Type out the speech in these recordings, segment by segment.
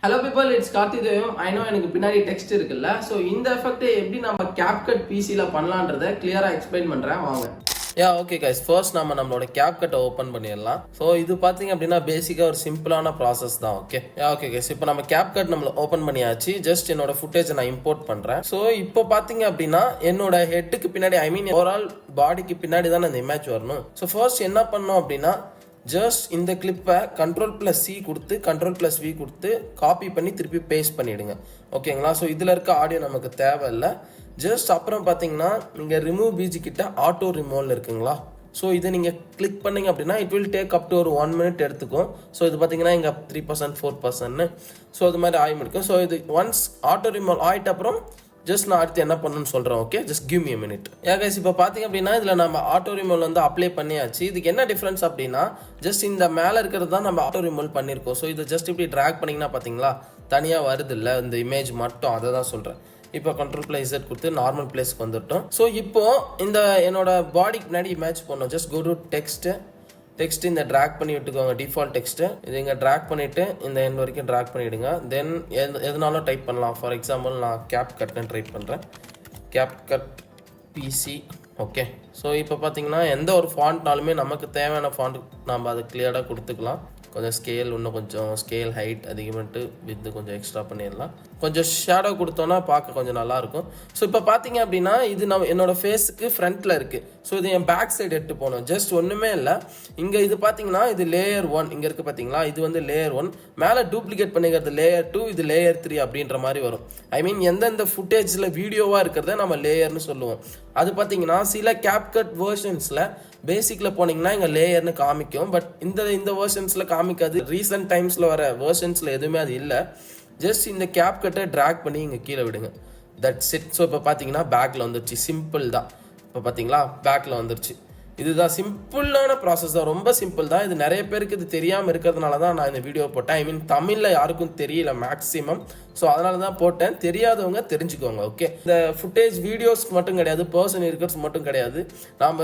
Hello people, it's Karthikeyan. I know எனக்கு பின்னாடி text இருக்குல்ல. So இந்த எஃபெக்ட்டை எப்படி நம்ம Capcut PC ல பண்ணலாம்ன்றதை கிளியரா எக்ஸ்பிளைன் பண்றேன் வாங்க. ஓகே கைஸ், ஃபர்ஸ்ட் நம்மளோட கேப்கட்டை ஓப்பன் பண்ணிடலாம். ஸோ இது பார்த்தீங்க அப்படின்னா பேசிக்காக ஒரு சிம்பிளான ப்ராசஸ் தான். ஓகே கைஸ், இப்போ நம்ம கேப்கட் நம்மள ஓப்பன் பண்ணியாச்சு. ஜஸ்ட் என்னோட ஃபுட்டேஜை நான் இம்போர்ட் பண்ணுறேன். ஸோ இப்போ பார்த்தீங்க அப்படின்னா என்னோட ஹெட்டுக்கு பின்னாடி ஓவரால் பாடிக்கு பின்னாடி தான் அந்த இமேஜ் வரணும். ஸோ ஃபர்ஸ்ட் என்ன பண்ணோம் அப்படின்னா ஜஸ்ட் இந்த கிளிப்பை Ctrl+C கொடுத்து Ctrl+V கொடுத்து காப்பி பண்ணி திருப்பி பேஸ்ட் பண்ணிவிடுங்க. ஓகேங்களா? ஸோ இதில் இருக்க ஆடியோ நமக்கு தேவையில்லை. ஜஸ்ட் அப்புறம் பார்த்தீங்கன்னா நீங்கள் ரிமூவ் பிஜி கிட்ட ஆட்டோ ரிமூவல் இருக்குங்களா? ஸோ இதை நீங்கள் கிளிக் பண்ணிங்க அப்படின்னா it will take up to ஒரு 1 minute எடுத்துக்கும். ஸோ இது பார்த்தீங்கன்னா இங்கே 3% 4%. ஸோ இது மாதிரி ஆகி முடிக்கும். ஸோ இது ஒன்ஸ் ஆட்டோ ரிமூவல் ஆகிட்ட அப்புறம் ஜஸ்ட் நான் அடுத்து என்ன பண்ணணும்னு சொல்கிறேன். Okay, just give me a minute. Guys, இப்போ பார்த்தீங்க அப்படின்னா இதில் நம்ம ஆட்டோ ரிமூவல் வந்து அப்ளை பண்ணியாச்சு. இதுக்கு என்ன டிஃப்ரென்ஸ் அப்படின்னா ஜஸ்ட் இந்த மேலே இருக்கிறது தான் நம்ம ஆட்டோ ரிமூவல் பண்ணியிருக்கோம். ஸோ இதை ஜஸ்ட் இப்படி ட்ராக் பண்ணிங்கன்னா பார்த்தீங்களா தனியாக வருது இல்லை இந்த இமேஜ் மட்டும், அதை தான் சொல்கிறேன். இப்போ Ctrl+Z கொடுத்து நார்மல் பிளேஸ்க்கு வந்துட்டோம். ஸோ இப்போ இந்த என்னோட பாடிக்கு முன்னாடி இமேஜ் பண்ணோம். ஜஸ்ட் கோ டு டெக்ஸ்ட் இந்த ட்ராக் பண்ணி விட்டுக்கோங்க. டிஃபால்ட் டெக்ஸ்ட்டு இது இங்கே ட்ராக் பண்ணிவிட்டு இந்த எண்ட் வரைக்கும் ட்ராக் பண்ணிவிடுங்க. தென் எதுனாலும் டைப் பண்ணலாம். ஃபார் எக்ஸாம்பிள் நான் Capcutன்னு ட்ரைப் பண்ணுறேன். Capcut PC. ஓகே, ஸோ இப்போ பார்த்தீங்கன்னா எந்த ஒரு ஃபாண்ட்னாலுமே நமக்கு தேவையான ஃபாண்ட் நம்ம அதை கிளியராக கொடுத்துக்கலாம். கொஞ்சம் ஸ்கேல் இன்னும் கொஞ்சம் ஸ்கேல் ஹைட் அதிகமாகிட்டு வித்து கொஞ்சம் எக்ஸ்ட்ரா பண்ணிடலாம். கொஞ்சம் ஷேடோ கொடுத்தோன்னா பார்க்க கொஞ்சம் நல்லாயிருக்கும். ஸோ இப்போ பார்த்தீங்க அப்படின்னா இது என்னோட ஃபேஸுக்கு ஃப்ரண்ட்டில் இருக்குது. ஸோ இது என் பேக் சைடு எடுத்து போகணும். ஜஸ்ட் ஒன்றுமே இல்லை, இங்கே இது பார்த்தீங்கன்னா இது லேயர் 1 இங்கே இருக்குது பார்த்தீங்களா, இது வந்து லேயர் 1. மேலே டூப்ளிகேட் பண்ணிக்கிறது லேயர் 2, இது லேயர் 3 அப்படின்ற மாதிரி வரும். ஐ மீன் எந்தெந்த ஃபுட்டேஜில் வீடியோவாக இருக்கிறத நம்ம லேயர்னு சொல்லுவோம். அது பார்த்தீங்கன்னா சில Capcut வேர்ஷன்ஸில் பேசிக்கில் போனீங்கன்னா இங்கே லேயர்னு காமிக்கும். பட் இந்த வேர்ஷன்ஸில் காமிக்காது. ரீசெண்ட் டைம்ஸில் வர வேர்ஷன்ஸில் எதுவுமே அது இல்லை. ஜஸ்ட் இந்த Capcutஐ ட்ராக் பண்ணி இங்கே கீழே விடுங்க. That's it. ஸோ இப்போ பார்த்தீங்கன்னா பேக்கில் வந்துருச்சு. சிம்பிள் தான். இப்போ பார்த்தீங்களா பேக்கில் வந்துருச்சு. இதுதான் சிம்பிளான ப்ராசஸ் தான், ரொம்ப சிம்பிள் தான். இது நிறைய பேருக்கு இது தெரியாமல் இருக்கிறதுனால தான் நான் இந்த வீடியோ போட்டேன். ஐ மீன் தமிழில் யாருக்கும் தெரியல மேக்ஸிமம். ஸோ அதனால தான் போட்டேன். தெரியாதவங்க தெரிஞ்சுக்கோங்க. ஓகே, இந்த ஃபுட்டேஜ் வீடியோஸ்க்கு மட்டும் கிடையாது, பர்சன் இருக்கிறது மட்டும் கிடையாது. நாம்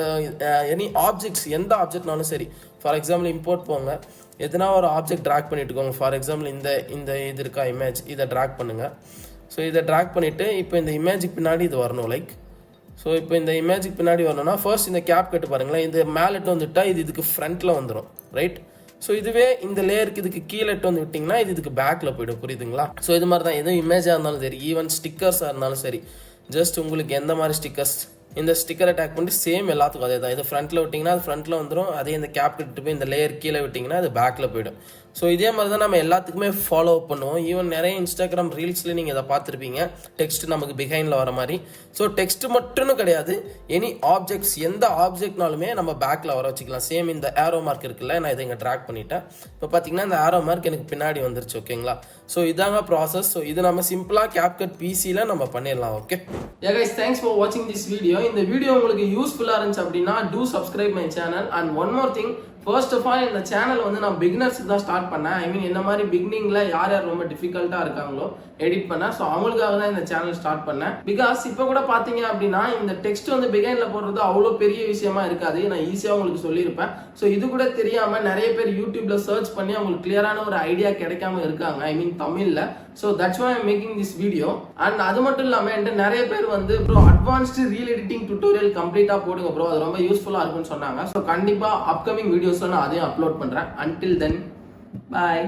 எனி ஆப்ஜெக்ட்ஸ் எந்த ஆப்ஜெக்ட்னாலும் சரி, ஃபார் எக்ஸாம்பிள் இம்போர்ட் போங்க, எதனா ஒரு ஆப்ஜெக்ட் ட்ராக் பண்ணிட்டுக்கோங்க. ஃபார் எக்ஸாம்பிள் இந்த இது இருக்கா இமேஜ், இதை ட்ராக் பண்ணுங்கள். ஸோ இதை ட்ராக் பண்ணிவிட்டு இப்போ இந்த இமேஜுக்கு பின்னாடி இது வரணும். லைக் ஸோ இப்போ இந்த இமேஜுக்கு பின்னாடி வரணும்னா ஃபர்ஸ்ட் இந்த Capcut பாருங்களேன், இந்த மேலெட்டு வந்துவிட்டா இது இதுக்கு ஃப்ரண்ட்டில் வந்துடும். ரைட்? ஸோ இதுவே இந்த லேயருக்கு இதுக்கு கீழேட்டு வந்து விட்டிங்கன்னா இது இதுக்கு பேக்கில் போய்டும். புரியுதுங்களா? ஸோ இது மாதிரி தான் எதுவும் இமேஜாக இருந்தாலும் சரி, ஈவன் ஸ்டிக்கர்ஸாக இருந்தாலும் சரி, ஜஸ்ட் உங்களுக்கு எந்த மாதிரி ஸ்டிக்கர்ஸ், இந்த ஸ்டிக்கரை டேக் பண்ணி சேம் எல்லாத்துக்கும் அதே தான். இது ஃப்ரண்ட்டில் விட்டிங்கன்னா அது ஃப்ரண்ட்டில் வந்துடும். அதே இந்த Capcut போய் இந்த லேயர் கீழே விட்டிங்கன்னா அது பேக்கில் போய்டும். ஸோ இதே மாதிரி தான் நம்ம எல்லாத்துக்குமே ஃபாலோ பண்ணுவோம். ஈவன் நிறைய இன்ஸ்டாகிராம் ரீல்ஸில் நீங்கள் இதை பார்த்துருப்பீங்க, டெக்ஸ்ட் நமக்கு பிஹைண்டில் வர மாதிரி. ஸோ டெக்ஸ்ட் மட்டும்னு கிடையாது, எனி ஆப்ஜெக்ட்ஸ் எந்த ஆப்ஜெக்ட்னாலுமே நம்ம பேக்கில் வர வச்சுக்கலாம். சேம் இந்த ஏரோ மார்க் இருக்குல்ல, நான் இதை இங்கே ட்ராக் பண்ணிட்டேன். இப்போ பார்த்தீங்கன்னா இந்த ஏரோ மார்க் எனக்கு பின்னாடி வந்துருச்சு. ஓகேங்களா? ஸோ இதாங்க ப்ராசஸ். ஸோ இது நம்ம சிம்பிளாக Capcut PCயில் நம்ம பண்ணிடலாம். ஓகே கைஸ், தேங்க்ஸ் ஃபார் வாட்சிங் திஸ் வீடியோ. இந்த வீடியோ உங்களுக்கு யூஸ்ஃபுல்லாக இருந்துச்சு அப்படின்னா do subscribe my channel. And one more thing, first of all இந்த சேனல் வந்து நான் பிகினர்ஸுக்கு தான் ஸ்டார்ட் பண்ணேன். ஐ மீன் என்ன மாதிரி பிகினிங்கில் யார் யார் ரொம்ப டிஃபிகல்ட்டாக இருக்காங்களோ எடிட் பண்ணேன். ஸோ அவங்களுக்காக தான் இந்த சேனல் ஸ்டார்ட் பண்ணேன். பிகாஸ் இப்போ கூட பார்த்தீங்க அப்படின்னா இந்த டெக்ஸ்ட் வந்து பிகைனில் போடுறது அவ்வளோ பெரிய விஷயமா இருக்காது. நான் ஈஸியாக உங்களுக்கு சொல்லியிருப்பேன். ஸோ இது கூட தெரியாமல் நிறைய பேர் யூடியூப்ல சர்ச் பண்ணி அவங்களுக்கு கிளியரான ஒரு ஐடியா கிடைக்காம இருக்காங்க. ஐ மீன் தமிழில். So that's why I'm making this video. And அது மட்டும் இல்லாமல் என்கிட்ட நிறைய பேர் வந்து bro advanced reel editing tutorial கம்ப்ளீட்டாக போடுங்க ப்ரோ, அது ரொம்ப யூஸ்ஃபுல்லாக இருக்குன்னு சொன்னாங்க. ஸோ கண்டிப்பாக அப்கமிங் வீடியோஸில் நான் அதையும் அப்லோட் பண்ணுறேன். அன்டில் தென் பாய்.